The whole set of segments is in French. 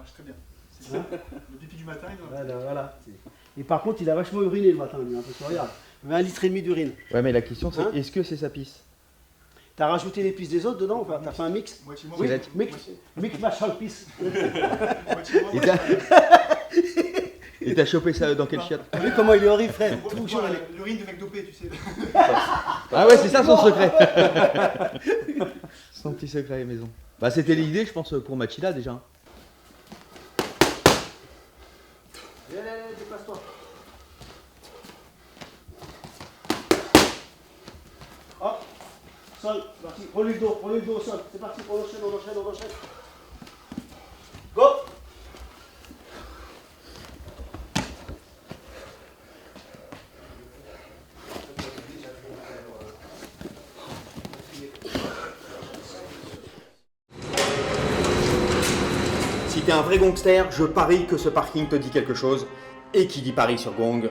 marche très bien. C'est ça. Le pipi du matin, il doit... Voilà. Et par contre, il a vachement uriné le matin, lui, parce que regarde, il avait 1,5 litre d'urine. Ouais, mais la question c'est, Hein, est-ce que c'est sa pisse? T'as rajouté les pisses des autres dedans ou pas? T'as fait un mix? Moitié Oui, moi, mix machin pisse. moitié moi, Et et t'as chopé ça dans quel chiotte? T'as vu comment il est horrible, Fred? moi, Toujours moi, elle est- l'urine de mec dopé, tu sais. Ah ouais, c'est ça son secret. Son petit secret maison. Bah c'était l'idée, je pense, pour Machila déjà. Allez, déplace-toi. Hop, sol, c'est parti. Roule le dos au sol. C'est parti, on enchaîne. Go! Si t'es un vrai gangster, je parie que ce parking te dit quelque chose. Et qui dit Paris sur Gong,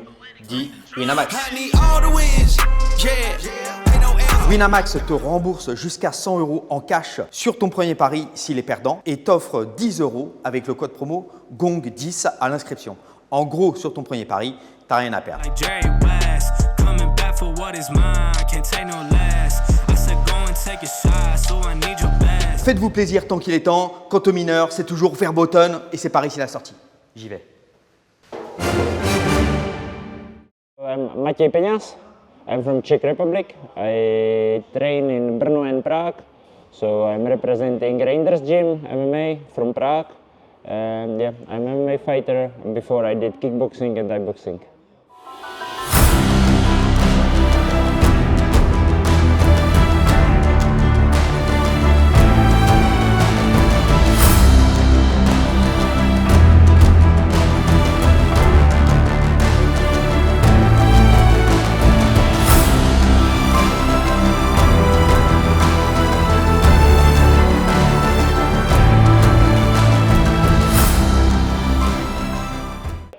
dit Winamax. Winamax te rembourse jusqu'à 100 € en cash sur ton premier pari s'il est perdant et t'offre 10 € avec le code promo GONG10 à l'inscription. En gros, sur ton premier pari, t'as rien à perdre. Faites-vous plaisir tant qu'il est temps. Quant aux mineurs, c'est toujours verboten et c'est par ici la sortie. J'y vais. I'm Maciej Peñas. I'm from Czech Republic. I train in Brno and Prague. So I'm representing Reinders Gym MMA from Prague. And yeah, I'm an MMA fighter. Before I did kickboxing and Thai boxing.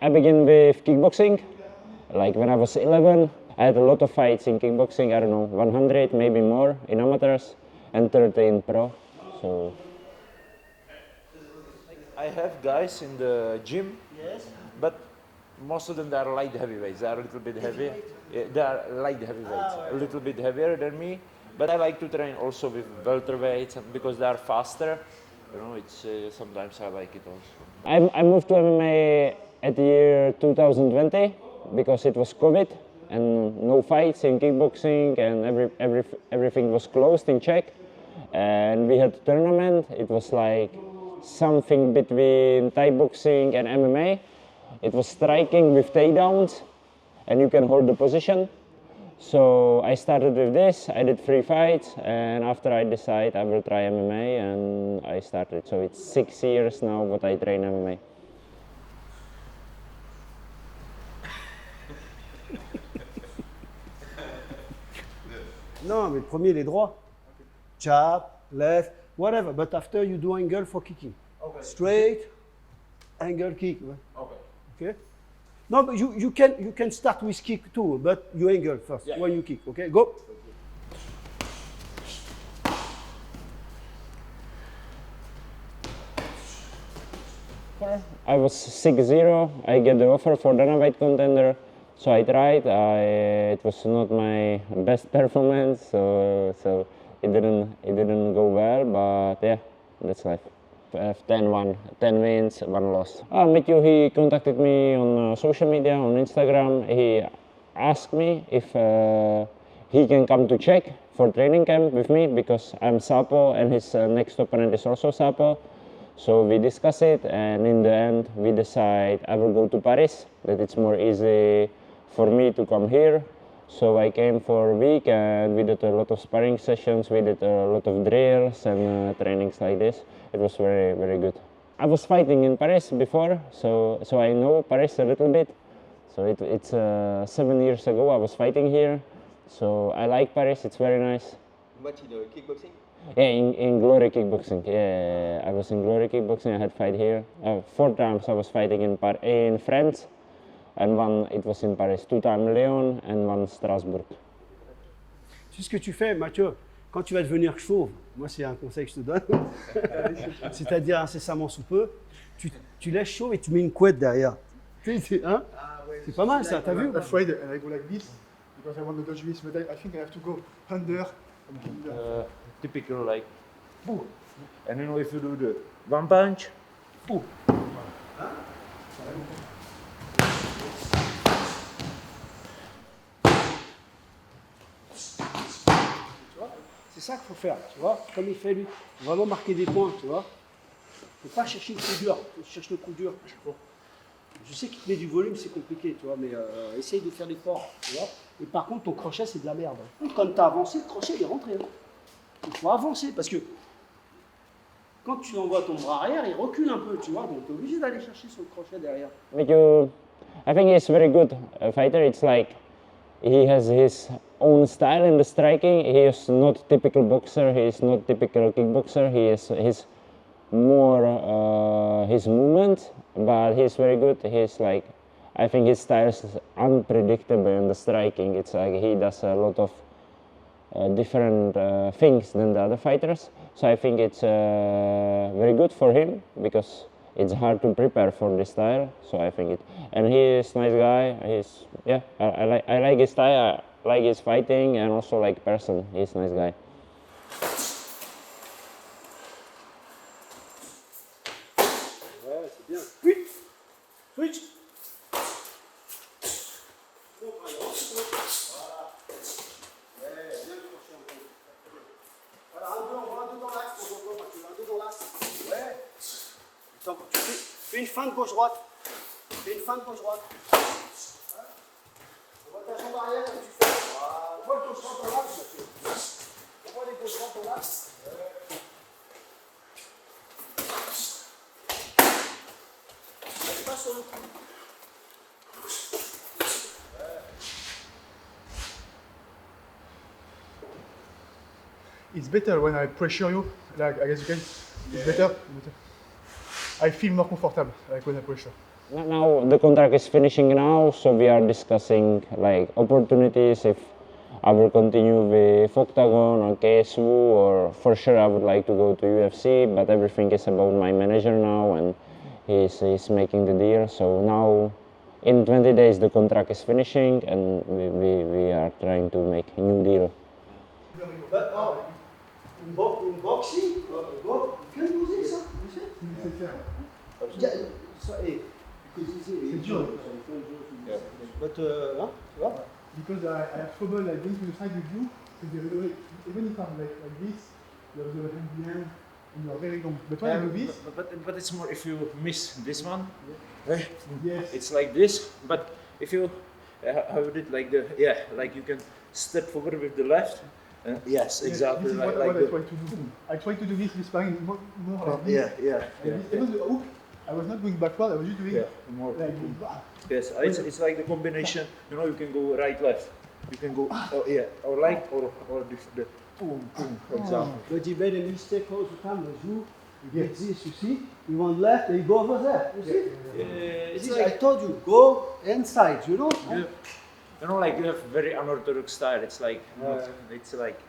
I began with kickboxing, like when I was 11. I had a lot of fights in kickboxing, I don't know, 100, maybe more in amateurs, and 30 in pro. So I have guys in the gym, but most of them they are light heavyweights. They are a little bit heavy. Yeah, they are light heavyweights, a little bit heavier than me. But I like to train also with welterweights because they are faster. You know, it's sometimes I like it also. I moved to MMA at the year 2020 because it was COVID and no fights in kickboxing and everything was closed in Czech. And we had a tournament. It was like something between Thai boxing and MMA. It was striking with takedowns and you can hold the position. So I started with this, I did 3 fights, and after I decided I will try MMA and I started. So it's 6 years now that I train MMA. Non, mais le premier, il est droit. Jab, left, whatever. But after you do angle for kicking. Okay. Straight, angle kick. Okay. Okay? No, but you can start with kick too, but you angle first when you kick. Okay, go. I was 6-0. I get the offer for Dana White contender, so I tried. It was not my best performance, so it didn't go well. But yeah, that's life. I have 10 wins, 1 loss. Matthew, he contacted me on social media, on Instagram. He asked me if he can come to Czech for training camp with me because I'm Sapo and his next opponent is also Sapo. So we discuss it, and in the end we decide I will go to Paris, that it's more easy for me to come here. So I came for a week and we did a lot of sparring sessions, we did a lot of drills and trainings like this. It was very, very good. I was fighting in Paris before, so I know Paris a little bit. So it's 7 years ago I was fighting here, so I like Paris, it's very nice. What, in kickboxing? Yeah, in Glory Kickboxing. Yeah, I was in Glory Kickboxing. I had fight here. 4 times I was fighting in France, and 1 it was in Paris. 2 times Lyon and 1 Strasbourg. C'est ce que tu fais, Mathieu. Quand tu vas devenir chauve, moi c'est un conseil que je te donne, c'est-à-dire incessamment sous peu, tu laisses chaud et tu mets une couette derrière. Hein? C'est pas mal ça, t'as vu? I'm afraid and I go like this because I want to dodge this, but I think I have to go under. Typical like, boom. And you know if you do the one punch, boom. C'est ça qu'il faut faire, tu vois, comme il fait lui. Vraiment marquer des points, tu vois. Faut pas chercher le coup dur, faut chercher le coup dur. Je sais qu'il te met du volume, c'est compliqué, tu vois, mais essaye de faire l'effort, tu vois. Et par contre, ton crochet, c'est de la merde. Quand tu as avancé, le crochet, il est rentré. Hein. Il faut avancer, parce que quand tu envoies ton bras arrière, il recule un peu, tu vois. Donc, tu es obligé d'aller chercher son crochet derrière. But I think he's very good fighter. It's like he has his own style in the striking. He is not typical boxer. He is not typical kickboxer. He is his more his movement, but he's very good. He's like, I think his style is unpredictable in the striking. It's like he does a lot of different things than the other fighters. So I think it's very good for him because it's hard to prepare for this style. So I think it, and he is nice guy. He's I like his style. I like his fighting and also like person. He's a nice guy. Ouais, c'est bien. Oui. Switch. Fais une feinte gauche-droite. Fais une feinte gauche-droite. On voit ta jambe arrière et tu fais. On voit le gauche-droite en l'axe, monsieur. On voit les gauche-droites en l'axe. Pas sur le coup. It's better when I pressure you, like as you can. It's better. I feel more comfortable like when I pressure. Now the contract is finishing now, so we are discussing like opportunities. If I will continue with Octagon or KSU, or for sure I would like to go to UFC. But everything is about my manager now, and he's making the deal. So now, in 20 days, the contract is finishing, and we are trying to make a new deal. But, in boxing, you can do this, huh? Yeah, so, c'est dur. But, hein, tu vois? Because I have trouble like going to the side with you. So even if I'm like this, you have the hand behind and you are very long. But when I do this, But it's more if you miss this one, yes. it's like this. But if you have it like like you can step forward with the left. Yes, exactly. This is what I try to do. I try to do this with sparring more like this. Even the hook, I was not going backward, I was just doing More. like Yes, it's like the combination. You know, you can go right, left. You can go or like or the boom, boom, for example. But you made a mistake all the time. You get this, you see? You want left and you go over there. You see? It's This, like I told you, go inside, you know? you know, like you have very unorthodox style. It's like it's like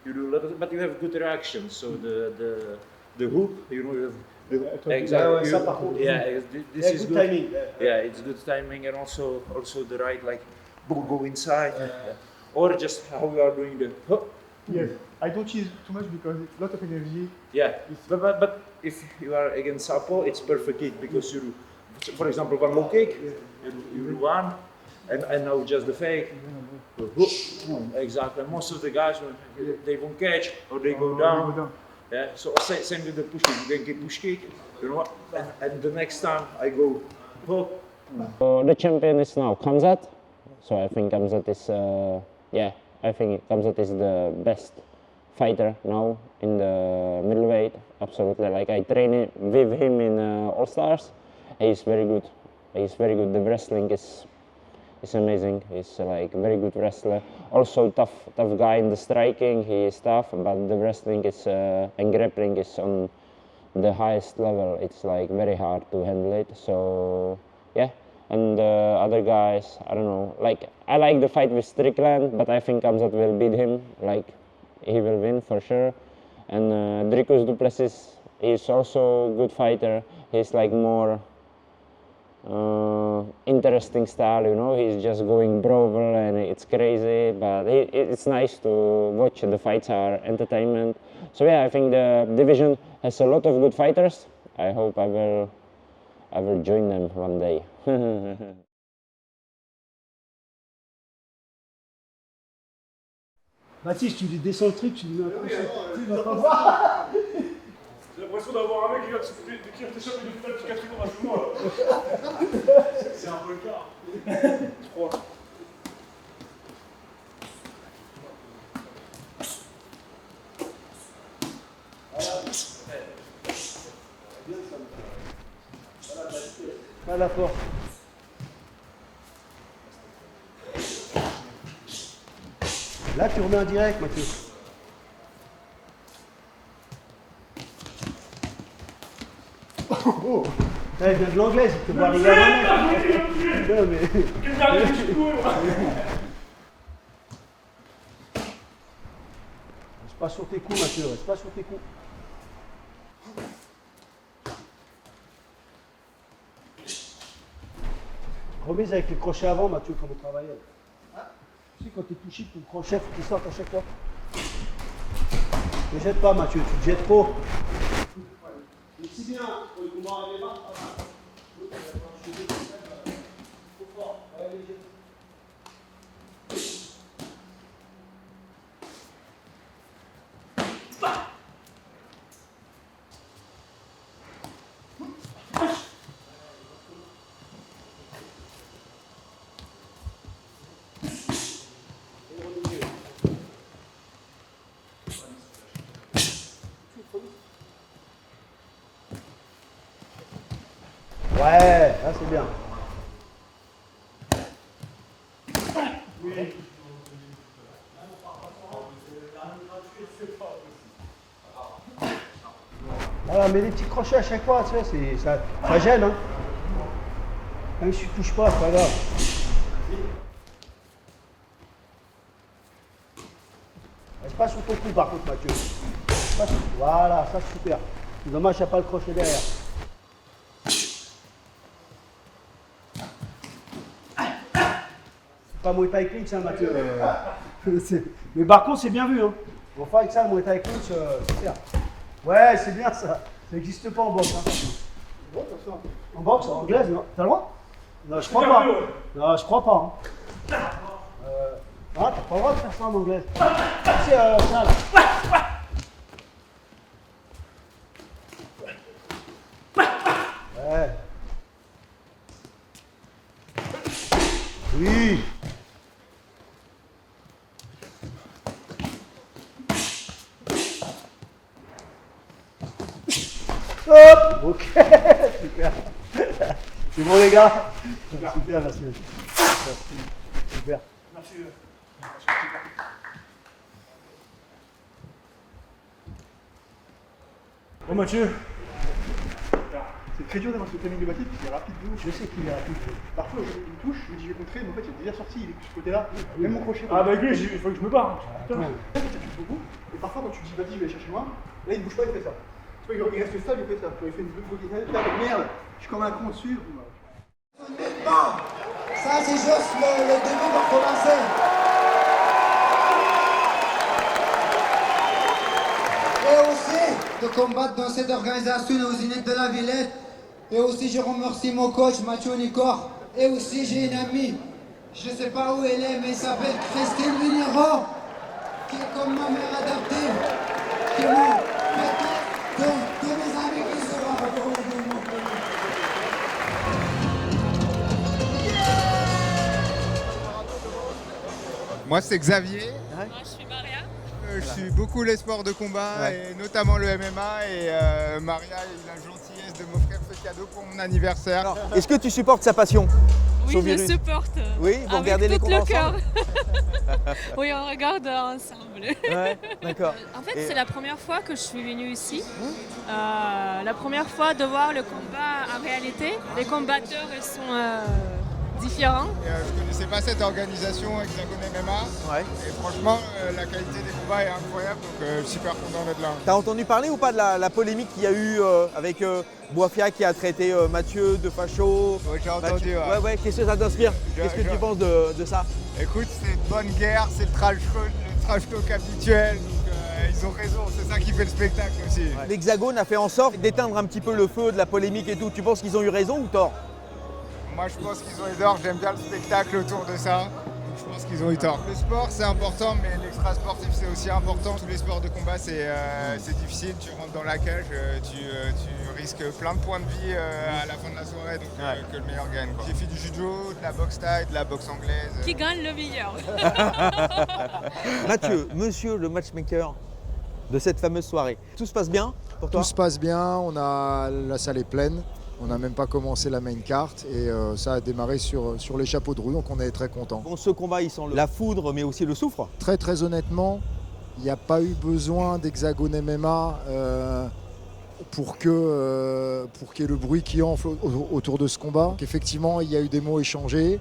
you do a lot of, but you have good reactions. So the hook, you know, you have exactly. ça, par contre, This is good good. timing. Yeah, it's good timing, and also the right, like go inside, or just how we are doing the hook. yes. I don't cheese too much because it's a lot of energy. Yeah, but if you are against Sapo, it's perfect kick because you do, for example, one low kick, you do one, and now just the fake. Exactly. Most of the guys, they won't catch or they go down. Yeah. So same with the push kick. You can keep push kick. You know what? And the next time I go hook. So the champion is now Khamzat. So I think Khamzat is I think Khamzat is the best fighter now in the middleweight. Absolutely. Like I train with him in All Stars. He's very good. He's very good. The wrestling is amazing. He's like very good wrestler. Also tough guy in the striking. He is tough, but the wrestling is and grappling is on the highest level. It's like very hard to handle it. So yeah. And the other guys, I don't know. Like I like the fight with Strickland, but I think Khamzat will beat him. Like he will win for sure. And Dricus du Plessis is also a good fighter. He's like more interesting style, you know. He's just going brawl and it's crazy, but it's nice to watch. The fights are entertainment. So yeah, I think the division has a lot of good fighters. I hope I will join them one day. Baptiste, tu lui descends le truc, tu lui mets un coup. Tu vas pas voir. J'ai l'impression d'avoir un mec qui vient de t'échapper de toute la psychiatrie dans un journal. C'est un peu le cas. Je crois. Pas la force. Là, tu remets en direct, Mathieu. Oh, il vient de l'anglaise, il te voit arriver à la main. Non, mais... Quel dernier que je cours. Reste pas sur tes coups, Mathieu, reste pas sur tes coups. Remets avec les crochets avant, Mathieu, comme on travaillait. Tu sais, quand tu es touché, ton crochet, faut qu'il sorte à chaque fois. Ne jette pas, Mathieu, tu te jettes trop. Mais si bien, pour le combat arriver là, trop fort. Allez, jette. Ouais, là c'est bien. Oui. Voilà, mets des petits crochets à chaque fois, tu sais, ça gêne. Hein. Même si tu touches pas, c'est pas grave. Reste pas sur ton cou par contre, Mathieu. Voilà, ça c'est super. C'est dommage, il n'y a pas le crochet derrière. Pas Muay Thai clinch, hein, Mathieu. Mais par contre, c'est bien vu. Hein. On va faire avec ça, le Muay Thai clinch, super. Ouais, c'est bien ça. Ça n'existe pas en boxe. Hein. En boxe, en anglaise, non? T'as le droit? Non, je crois pas. Non, je crois pas. Hein. Ah, t'as pas le droit de faire ça en anglaise. C'est ça là. Ouais. Oui. Hop. Ok. Super. C'est bon les gars. Super, merci. Super. Merci. Bon Mathieu. C'est très dur d'avoir ce timing de Baptiste, il est rapide de ouf. Je sais qu'il est rapide. Parfois, il me touche, je me dis je vais contrer, mais en fait, il est déjà sorti, il est de ce côté-là. Même mon crochet. Ah bah avec lui, il faut que je me barre. Putain. Ça touche beaucoup. Et parfois, quand tu dis vas-y, je vais aller chercher loin, là, il ne bouge pas, il fait ça. Tu vois, il reste stable, il fait ça. Il fait une merde, je suis comme un con dessus. Bon, ça c'est juste le début pour commencer. Et aussi de combattre dans cette organisation aux Zénith de la Villette. Et aussi je remercie mon coach Mathieu Nicor. Et aussi j'ai une amie, je ne sais pas où elle est, mais elle s'appelle Christine Vinero, qui est comme ma mère adoptive, qui est mon peut-être de mes amis qui seront retrouvés dans mon pays. Moi c'est Xavier, Moi, je suis Maria. je suis beaucoup les sports de combat et notamment le MMA et Maria a eu la gentillesse de m'offrir ce cadeau pour mon anniversaire. Est-ce que tu supportes sa passion? Oui, Son je virus. supporte. Oui, vous regardez les tout combats le cœur. ensemble? Oui, on regarde ensemble. Ouais, d'accord. En fait, Et- c'est la première fois que je suis venue ici. La première fois de voir le combat en réalité. Les combatteurs, ils sont différent. Je connaissais pas cette organisation Hexagone MMA. Ouais. Et franchement, la qualité des combats est incroyable, donc super content d'être là. T'as entendu parler ou pas de la polémique qu'il y a eu avec Boifia qui a traité Mathieu de facho? Ouais, j'ai entendu. Ouais, qu'est-ce que ça t'inspire? Qu'est-ce que tu penses de ça? Écoute, c'est une bonne guerre, c'est le trash talk habituel. Donc, ils ont raison, c'est ça qui fait le spectacle aussi. Ouais. L'Hexagone a fait en sorte d'éteindre un petit peu le feu de la polémique et tout. Tu penses qu'ils ont eu raison ou tort? Moi, je pense qu'ils ont eu tort. J'aime bien le spectacle autour de ça. Donc, je pense qu'ils ont eu tort. Le sport, c'est important, mais l'extra-sportif, c'est aussi important. Tous les sports de combat, c'est difficile. Tu rentres dans la cage, tu risques plein de points de vie à la fin de la soirée, donc que le meilleur gagne. J'ai fait du judo, de la boxe thaï, de la boxe anglaise. Qui gagne le meilleur? Mathieu, monsieur le matchmaker de cette fameuse soirée, tout se passe bien pour toi? Tout se passe bien, la salle est pleine. On n'a même pas commencé la main carte et ça a démarré sur les chapeaux de roue, donc on est très contents. Bon, ce combat, il sent la foudre, mais aussi le soufre. Très honnêtement, il n'y a pas eu besoin d'Hexagone MMA pour qu'il y ait le bruit qui enfle autour de ce combat. Effectivement, il y a eu des mots échangés,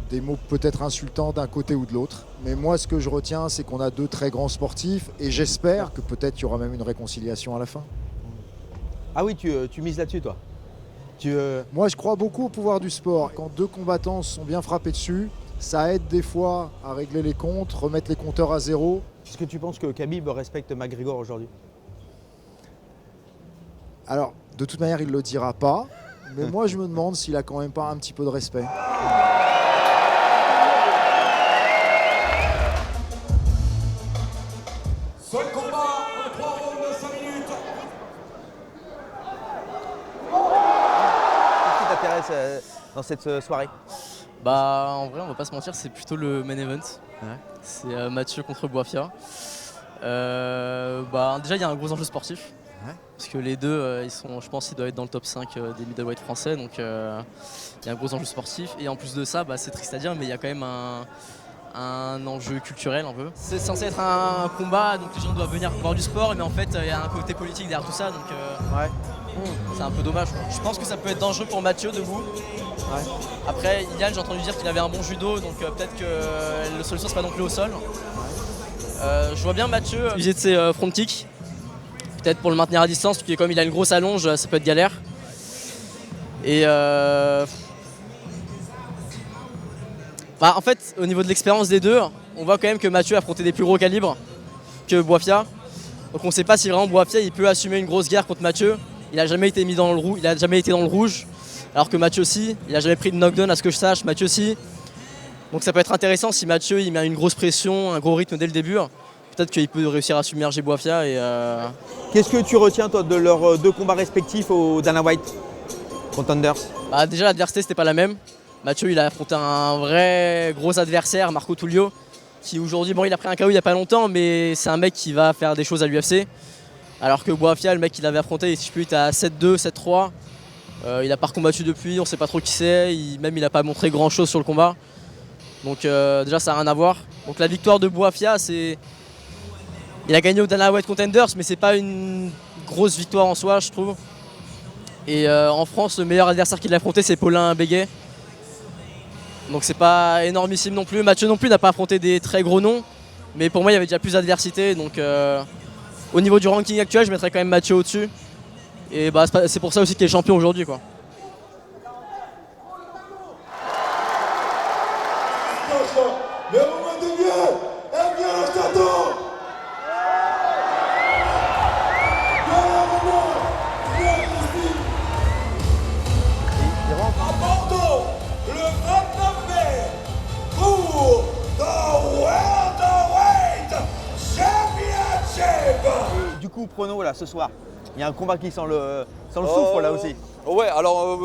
des mots peut-être insultants d'un côté ou de l'autre. Mais moi, ce que je retiens, c'est qu'on a deux très grands sportifs et j'espère que peut-être il y aura même une réconciliation à la fin. Ah oui, tu mises là-dessus, toi? Moi, je crois beaucoup au pouvoir du sport. Quand deux combattants se sont bien frappés dessus, ça aide des fois à régler les comptes, remettre les compteurs à zéro. Est-ce que tu penses que Khabib respecte McGregor aujourd'hui? Alors, de toute manière, il ne le dira pas. Mais moi, je me demande s'il a quand même pas un petit peu de respect. Seul combat en 3 rounds de 5 minutes. Qu'est-ce qui t'intéresse dans cette soirée? Bah en vrai on va pas se mentir, c'est plutôt le main event. Ouais. C'est Mathieu contre Boifia. Déjà il y a un gros enjeu sportif. Ouais. Parce que les deux, je pense qu'ils doivent être dans le top 5 des middleweight français. Donc il y a un gros enjeu sportif. Et en plus de ça, c'est triste à dire, mais il y a quand même un enjeu culturel un peu. C'est censé être un combat, donc les gens doivent venir voir du sport, mais en fait il y a un côté politique derrière tout ça, donc c'est un peu dommage, quoi. Je pense que ça peut être dangereux pour Mathieu debout. Ouais. Après Yann, j'ai entendu dire qu'il avait un bon judo, donc peut-être que la solution c'est pas non plus au sol. Ouais. Je vois bien Mathieu utiliser de ses front kicks, peut-être pour le maintenir à distance, parce que comme il a une grosse allonge, ça peut être galère. Et en fait, au niveau de l'expérience des deux, on voit quand même que Mathieu a affronté des plus gros calibres que Boifia. Donc on ne sait pas si vraiment Boifia il peut assumer une grosse guerre contre Mathieu. Il n'a jamais été mis dans le rouge, il a jamais été dans le rouge, alors que Mathieu aussi. Il n'a jamais pris de knockdown à ce que je sache, Mathieu aussi. Donc ça peut être intéressant si Mathieu il met une grosse pression, un gros rythme dès le début. Peut-être qu'il peut réussir à submerger Boifia. Qu'est-ce que tu retiens toi de leurs deux combats respectifs au Dana White Contenders? Déjà l'adversité c'était pas la même. Mathieu il a affronté un vrai gros adversaire, Marco Tullio, qui aujourd'hui, il a pris un KO il n'y a pas longtemps, mais c'est un mec qui va faire des choses à l'UFC. Alors que Boifia, le mec qu'il avait affronté, si je puis, il était à 7-2, 7-3. Il n'a pas recombattu depuis, on ne sait pas trop qui c'est, il n'a pas montré grand chose sur le combat. Donc déjà ça n'a rien à voir. Donc la victoire de Boifia, c'est. Il a gagné au Dana White Contenders, mais c'est pas une grosse victoire en soi, je trouve. Et en France, le meilleur adversaire qu'il a affronté, c'est Paulin Béguet. Donc c'est pas énormissime non plus. Mathieu non plus n'a pas affronté des très gros noms. Mais pour moi, il y avait déjà plus d'adversité. Donc au niveau du ranking actuel, je mettrais quand même Mathieu au-dessus. Et c'est pour ça aussi qu'il est champion aujourd'hui, quoi. Le moment de mieux, et bien je t'attends. À Bordeaux, le 29 mai, pour the Welterweight Championship. Et du coup, prono là ce soir, il y a un combat qui sent le souffle là aussi. Ouais, alors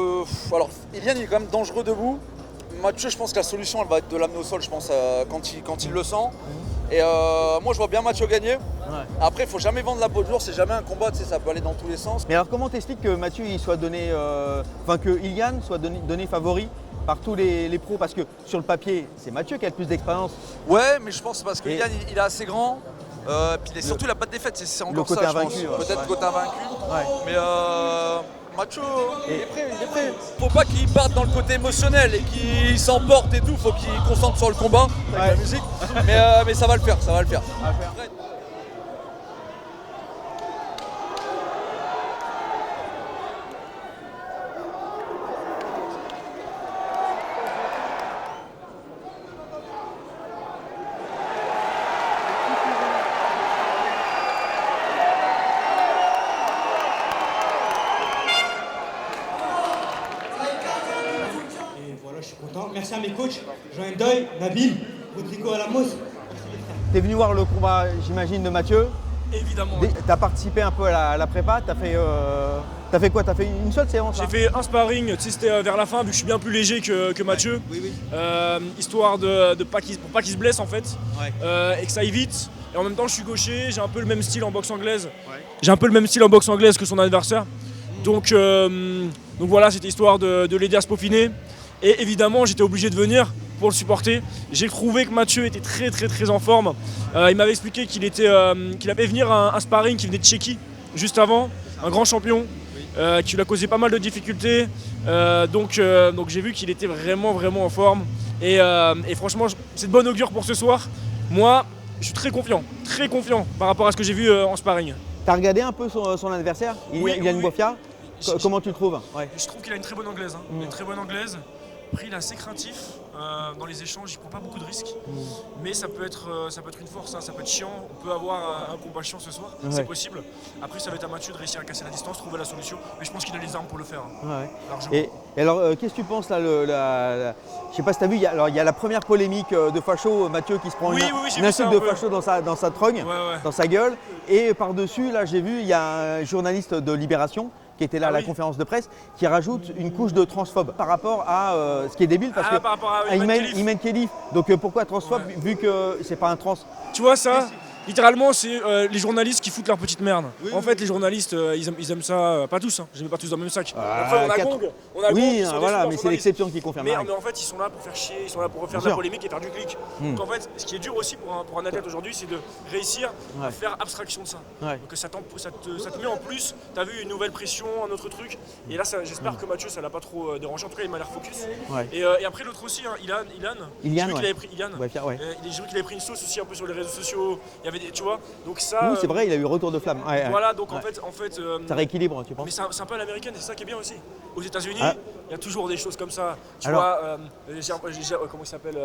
Eliane il est quand même dangereux debout. Mathieu, je pense que la solution elle va être de l'amener au sol, je pense, quand il le sent. Et moi je vois bien Mathieu gagner. Ouais. Après, il faut jamais vendre la peau de jour, c'est jamais un combat, ça peut aller dans tous les sens. Mais alors comment t'expliques que Mathieu il soit donné, que Ilian soit donné favori par tous les pros? Parce que sur le papier, c'est Mathieu qui a le plus d'expérience. Ouais, mais je pense parce que Ilian il est assez grand. Puis surtout il n'a pas de défaite, c'est encore ça, je pense. Peut-être côté invaincu. Mais Mathieu, il est prêt. Faut pas qu'il parte dans le côté émotionnel et qu'il s'emporte et tout. Faut qu'il concentre sur le combat avec la musique. Mais ça va le faire, Merci à mes coachs, Jean Ndoye, Nabil, Rodrigo Alamos. T'es venu voir le combat, j'imagine, de Mathieu. Évidemment. T'as participé un peu à la prépa, t'as fait quoi? T'as fait une seule séance? J'ai fait un sparring, tu sais, c'était vers la fin, vu que je suis bien plus léger que Mathieu. Oui. Histoire pour pas qu'il se blesse en fait, et que ça aille vite. Et en même temps, je suis gaucher, j'ai un peu le même style en boxe anglaise. J'ai un peu le même style en boxe anglaise que son adversaire. Donc voilà, c'était histoire de l'aider à se peaufiner. Et évidemment, j'étais obligé de venir pour le supporter. J'ai trouvé que Mathieu était très en forme. Il m'avait expliqué qu'il avait venir un sparring qui venait de Tchéquie juste avant, un grand champion, qui lui a causé pas mal de difficultés. Donc j'ai vu qu'il était vraiment en forme. Et franchement, c'est de bon augure pour ce soir. Moi, je suis très confiant par rapport à ce que j'ai vu en sparring. T'as regardé un peu son adversaire, Yann Bouafia? Comment tu le trouves? Je trouve qu'il a une très bonne anglaise. Une très bonne anglaise. Après, il est assez craintif dans les échanges, il prend pas beaucoup de risques. Mais ça peut être une force, ça peut être chiant. On peut avoir un combat chiant ce soir, c'est possible. Après, ça va être à Mathieu de réussir à casser la distance, trouver la solution. Mais je pense qu'il a les armes pour le faire. Et alors, qu'est-ce que tu penses là? Je sais pas si tu as vu, il y a la première polémique de Facho, Mathieu qui se prend une insulte de Facho dans sa trogne, dans sa gueule. Et par-dessus, là, j'ai vu, il y a un journaliste de Libération qui était là à la conférence de presse, qui rajoute une couche de transphobe par rapport à ce qui est débile, parce par rapport à Iman Khelif. Donc pourquoi transphobe vu que c'est pas un trans? Tu vois ça? Littéralement, c'est les journalistes qui foutent leur petite merde. En fait, les journalistes, ils aiment ça, pas tous, je les mets pas tous dans le même sac. Après, on a Gong, oui, voilà, mais c'est l'exception qui confirme. Mais en fait, ils sont là pour faire chier, ils sont là pour faire de la polémique et faire du clic. Donc en fait, ce qui est dur aussi pour un athlète aujourd'hui, c'est de réussir à faire abstraction de ça. Donc ça te met en plus, t'as vu une nouvelle pression, un autre truc. Et là, j'espère que Mathieu, ça l'a pas trop dérangé. En tout cas, il m'a l'air focus. Et après, l'autre aussi, Ilan, j'ai vu qu'il avait pris une sauce aussi un peu sur les réseaux sociaux. Tu vois, donc ça. Oui, c'est vrai, il a eu retour de flamme. Voilà, donc en fait, ça rééquilibre, tu penses? Mais c'est un peu à l'américaine, c'est ça qui est bien aussi. Aux États-Unis, il y a toujours des choses comme ça. Tu vois, comment il s'appelle,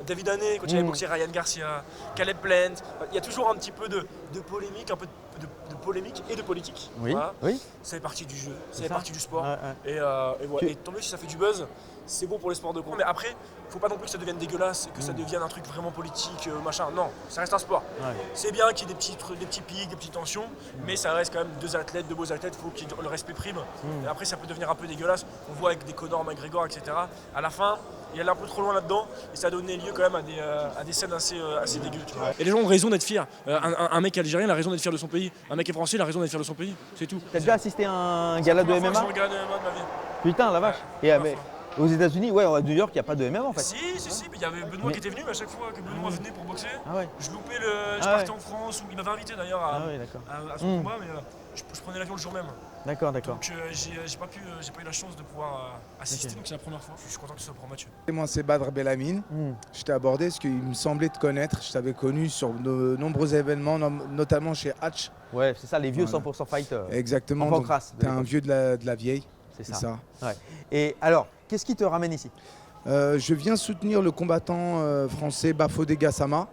David Haney, quand il avait boxé Ryan Garcia, Caleb Plant. Il y a toujours un petit peu de polémique, un peu de polémique et de politique. Oui. Voilà. Oui. Ça fait partie du jeu, ça fait partie du sport. Et voilà. Et tant mieux si ça fait du buzz. C'est bon pour les sports de combat, mais après, faut pas non plus que ça devienne dégueulasse et que ça devienne un truc vraiment politique, machin. Non, ça reste un sport. C'est bien qu'il y ait des petits pics, des petites tensions, mais ça reste quand même deux beaux athlètes, faut que le respect prime. Et après, ça peut devenir un peu dégueulasse. On voit avec des Conor McGregor, etc. À la fin, il allait un peu trop loin là-dedans et ça a donné lieu quand même à des scènes assez dégueu. Tu vois. Et les gens ont raison d'être fiers. Un mec algérien, il a raison d'être fier de son pays. Un mec français, il a raison d'être fier de son pays. C'est tout. T'as déjà assisté à un gala de MMA? Un gala de MMA de ma vie. Putain, la vache. Et aux États-Unis, à New York, il n'y a pas de MMA en fait. Si, il y avait Benoît qui était venu, mais à chaque fois que Benoît venait pour boxer, je loupais je partais en France, il m'avait invité d'ailleurs à son combat, mais je prenais l'avion le jour même. D'accord. Donc j'ai pas eu la chance de pouvoir assister, donc c'est la première fois. Je suis content que ce soit pour Mathieu. Et moi c'est Badr Belamine, je t'ai abordé parce qu'il me semblait te connaître, je t'avais connu sur de nombreux événements, notamment chez Hatch. Ouais, c'est ça, les vieux 100% fight. Exactement, t'es un vieux de la vieille. C'est ça. Ouais. Et alors, qu'est-ce qui te ramène ici? Je viens soutenir le combattant français Bafodé Gassama.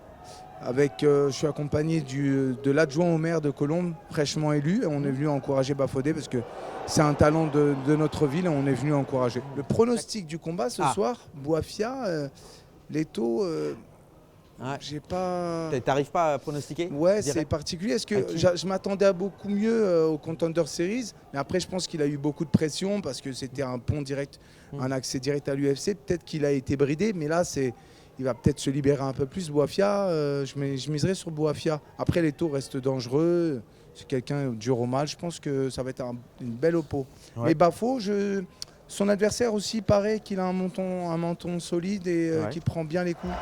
Je suis accompagné de l'adjoint au maire de Colombes, fraîchement élu. Et on est venu encourager Bafodé parce que c'est un talent de notre ville et on est venu encourager. Le pronostic du combat ce soir, Bouafia, Leto... j'ai pas. T'arrives pas à pronostiquer? Ouais, c'est particulier. Est-ce que je m'attendais à beaucoup mieux au Contender Series, mais après je pense qu'il a eu beaucoup de pression parce que c'était un pont direct, un accès direct à l'UFC. Peut-être qu'il a été bridé, mais là il va peut-être se libérer un peu plus. Bouafia, je miserais sur Bouafia. Après les taux restent dangereux. C'est quelqu'un dur au mal. Je pense que ça va être une belle oppo. Ouais. Mais Bafo, son adversaire aussi paraît qu'il a un menton solide et qui prend bien les coups.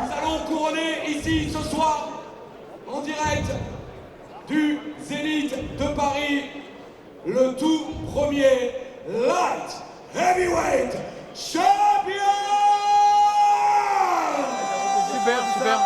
Nous allons couronner ici ce soir, en direct, du Zénith de Paris, le tout premier Light Heavyweight Champion. Super, super.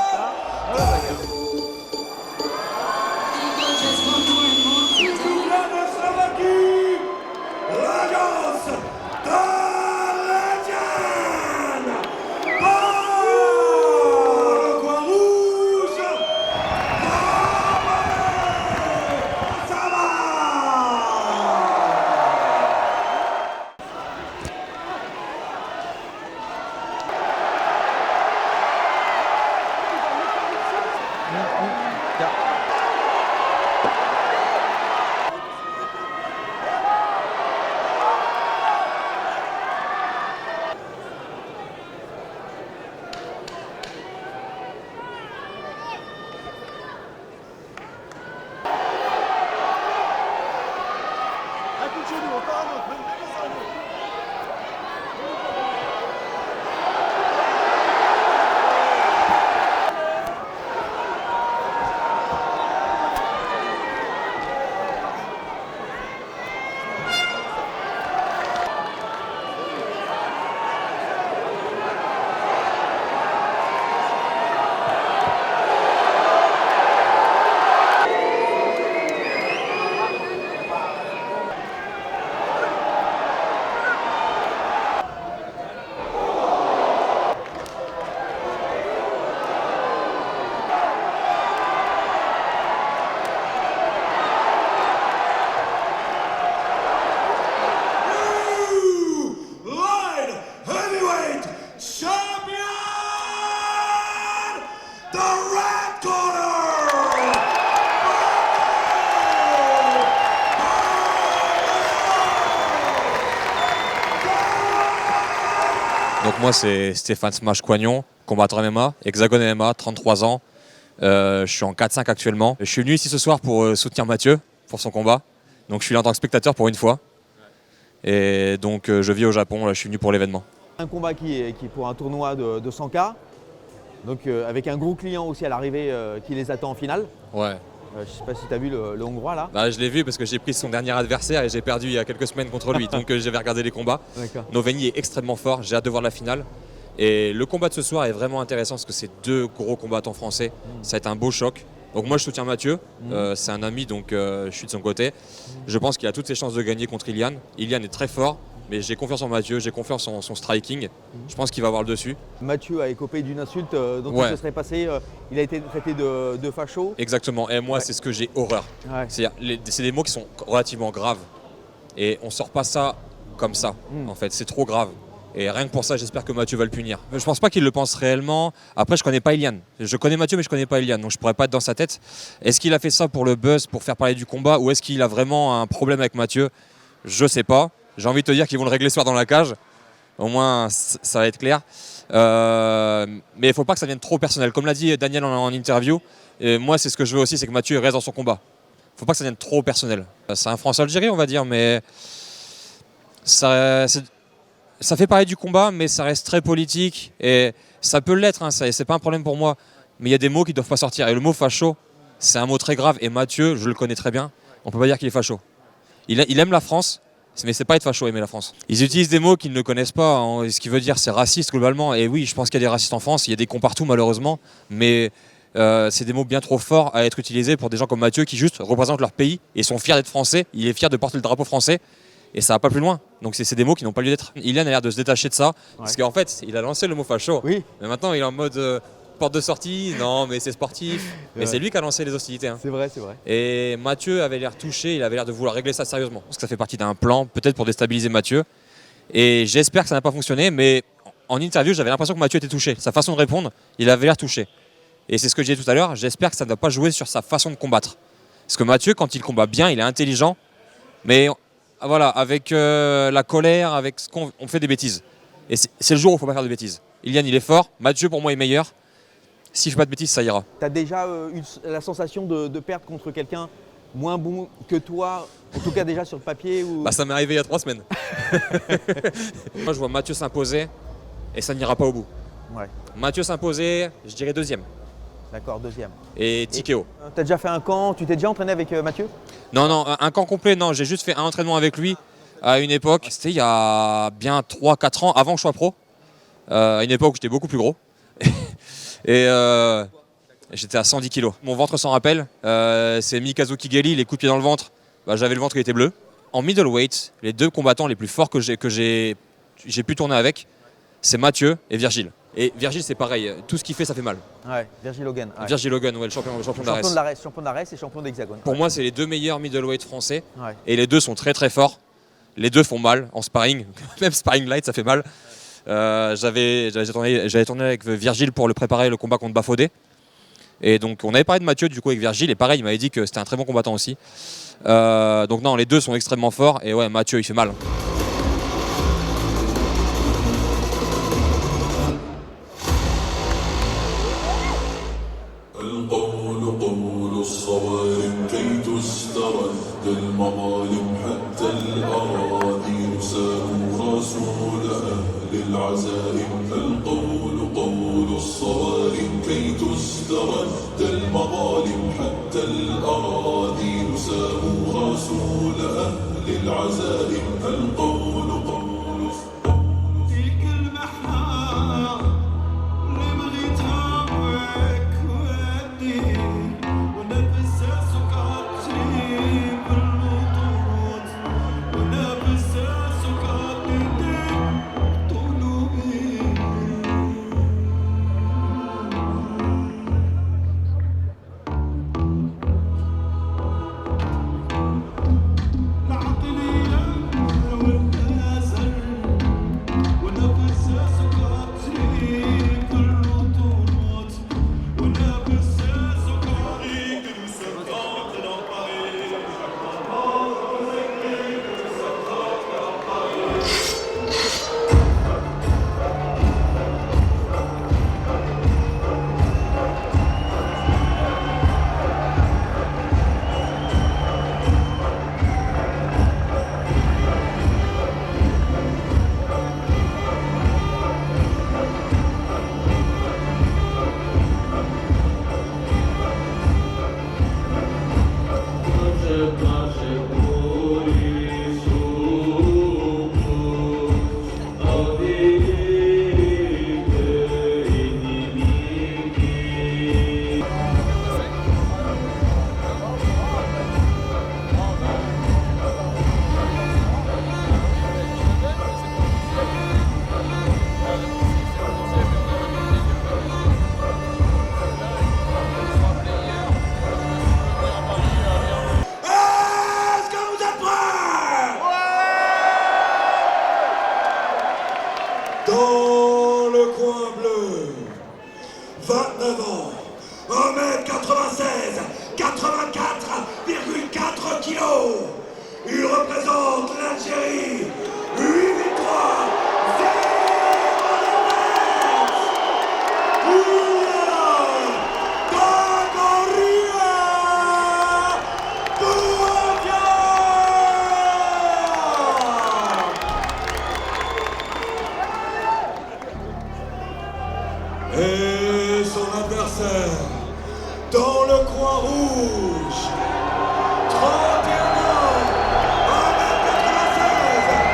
Donc moi c'est Stéphane Smash Coignon, combattant MMA, Hexagone MMA, 33 ans. Je suis en 4-5 actuellement. Je suis venu ici ce soir pour soutenir Mathieu, pour son combat. Donc je suis là en tant que spectateur pour une fois. Et donc je vis au Japon, là, je suis venu pour l'événement. Un combat qui est pour un tournoi de 100K, donc avec un gros client aussi à l'arrivée qui les attend en finale. Ouais. Je ne sais pas si tu as vu le Hongrois là. Bah, je l'ai vu parce que j'ai pris son dernier adversaire et j'ai perdu il y a quelques semaines contre lui. Donc j'avais regardé les combats. Noveni est extrêmement fort, j'ai hâte de voir la finale. Et le combat de ce soir est vraiment intéressant parce que c'est deux gros combattants français. Ça va être un beau choc. Donc moi je soutiens Mathieu, c'est un ami donc je suis de son côté. Je pense qu'il a toutes ses chances de gagner contre Ilian. Ilian est très fort, mais j'ai confiance en Mathieu, j'ai confiance en son striking. Je pense qu'il va avoir le dessus. Mathieu a écopé d'une insulte dont il se serait passé, il a été traité de facho. Exactement, et moi c'est ce que j'ai horreur. C'est des mots qui sont relativement graves. Et on sort pas ça comme ça, en fait, c'est trop grave. Et rien que pour ça, j'espère que Mathieu va le punir. Je pense pas qu'il le pense réellement. Après, je connais pas Ilian. Je connais Mathieu, mais je connais pas Ilian, donc je pourrais pas être dans sa tête. Est-ce qu'il a fait ça pour le buzz, pour faire parler du combat, ou est-ce qu'il a vraiment un problème avec Mathieu? Je sais pas. J'ai envie de te dire qu'ils vont le régler ce soir dans la cage. Au moins, ça va être clair. Mais il faut pas que ça devienne trop personnel. Comme l'a dit Daniel en interview, et moi, c'est ce que je veux aussi, c'est que Mathieu reste dans son combat. Faut pas que ça devienne trop personnel. C'est un France-Algérie, on va dire, mais ça fait parler du combat, mais ça reste très politique et ça peut l'être, hein, c'est pas un problème pour moi. Mais il y a des mots qui ne doivent pas sortir. Et le mot facho, c'est un mot très grave. Et Mathieu, je le connais très bien, on peut pas dire qu'il est facho. Il aime la France, mais c'est pas être facho, aimer la France. Ils utilisent des mots qu'ils ne connaissent pas. Hein, ce qui veut dire c'est raciste globalement. Et oui, je pense qu'il y a des racistes en France, il y a des cons partout malheureusement. Mais c'est des mots bien trop forts à être utilisés pour des gens comme Mathieu qui juste représentent leur pays et sont fiers d'être français. Il est fier de porter le drapeau français. Et ça va pas plus loin. Donc c'est des mots qui n'ont pas lieu d'être. Ilian a l'air de se détacher de ça. Parce qu'en fait, il a lancé le mot facho. Oui. Mais maintenant, il est en mode porte de sortie. Non, mais c'est sportif. Mais c'est lui qui a lancé les hostilités. Hein. C'est vrai, c'est vrai. Et Mathieu avait l'air touché. Il avait l'air de vouloir régler ça sérieusement. Parce que ça fait partie d'un plan, peut-être pour déstabiliser Mathieu. Et j'espère que ça n'a pas fonctionné. Mais en interview, j'avais l'impression que Mathieu était touché. Sa façon de répondre, il avait l'air touché. Et c'est ce que j'ai dit tout à l'heure. J'espère que ça ne va pas jouer sur sa façon de combattre. Parce que Mathieu, quand il combat bien, il est intelligent. Mais voilà, avec la colère, avec ce qu'on fait des bêtises. Et c'est le jour où il ne faut pas faire de bêtises. Ilian, il est fort. Mathieu, pour moi, est meilleur. Si je ne fais pas de bêtises, ça ira. Tu as déjà eu la sensation de perdre contre quelqu'un moins bon que toi, en tout cas déjà sur le papier ou... Bah, ça m'est arrivé il y a 3 semaines. Moi, je vois Mathieu s'imposer et ça n'ira pas au bout. Ouais. Mathieu s'imposer, je dirais 2e. D'accord, deuxième. Et Tikeo. Tu as déjà fait un camp, tu t'es déjà entraîné avec Mathieu? Non, un camp complet, non, j'ai juste fait un entraînement avec lui à une époque. C'était il y a bien 3-4 ans avant que je sois pro. À une époque où j'étais beaucoup plus gros. Et j'étais à 110 kg. Mon ventre s'en rappelle, c'est Mikazu Kigeli, les coups de pied dans le ventre. J'avais le ventre qui était bleu. En middleweight, les deux combattants les plus forts que j'ai pu tourner avec, c'est Mathieu et Virgile. Et Virgile, c'est pareil, tout ce qu'il fait, ça fait mal. Ouais, Virgile Hogan. Ouais. Virgile Hogan, ouais, le champion d'Ares. Champion d'Ares et champion d'Hexagone. Pour moi, c'est les deux meilleurs middleweight français. Ouais. Et les deux sont très très forts. Les deux font mal en sparring. Même sparring light, ça fait mal. J'avais tourné avec Virgile pour le préparer le combat contre Bafodé. Et donc, on avait parlé de Mathieu du coup avec Virgile. Et pareil, il m'avait dit que c'était un très bon combattant aussi. Donc non, les deux sont extrêmement forts. Et ouais, Mathieu, il fait mal. القول قول الصوارم كي تسترد المظالم حتى الأراضي نساء رسول أهل العزائم القول قول الصوارم كي تسترد المظالم حتى الأراضي نساء رسول أهل العزائم القول قول تلك المحنة Dans le coin bleu, 29 ans, 1m96, 84,4 kilos. Il représente l'Algérie, 8 victoires, 0 défaites. Et son adversaire, dans le coin rouge, 31 ans, 1m96,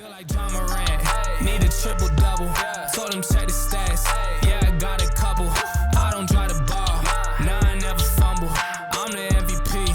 Feel like John Morant, need a triple double. Told him check the stats, yeah I got a couple. I don't drive the ball, nah I never fumble. I'm the MVP,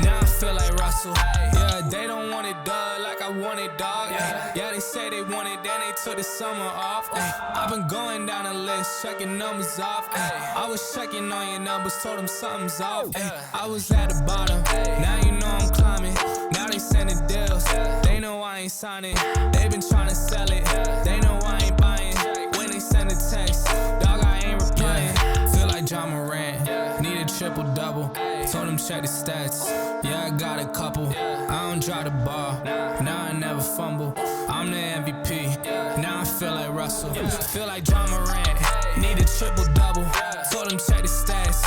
now I feel like Russell. Yeah, they don't want it done like I want it, dog. Yeah, they say they want it, then they took the summer off. I've been going down the list, checking numbers off. I was checking on your numbers, told them something's off. I was at the bottom, now you know I'm climbing. Now they sending deals, they know I ain't signing. They been trying to sell it, they know I ain't buying. When they send a text, dog I ain't replying. Feel like John Morant, need a triple double. Told him check the stats, yeah I got a couple. I don't drive the ball, now I never fumble. I'm the MVP, now I feel like Russell. Feel like John Morant, need a triple double. Told him check the stats,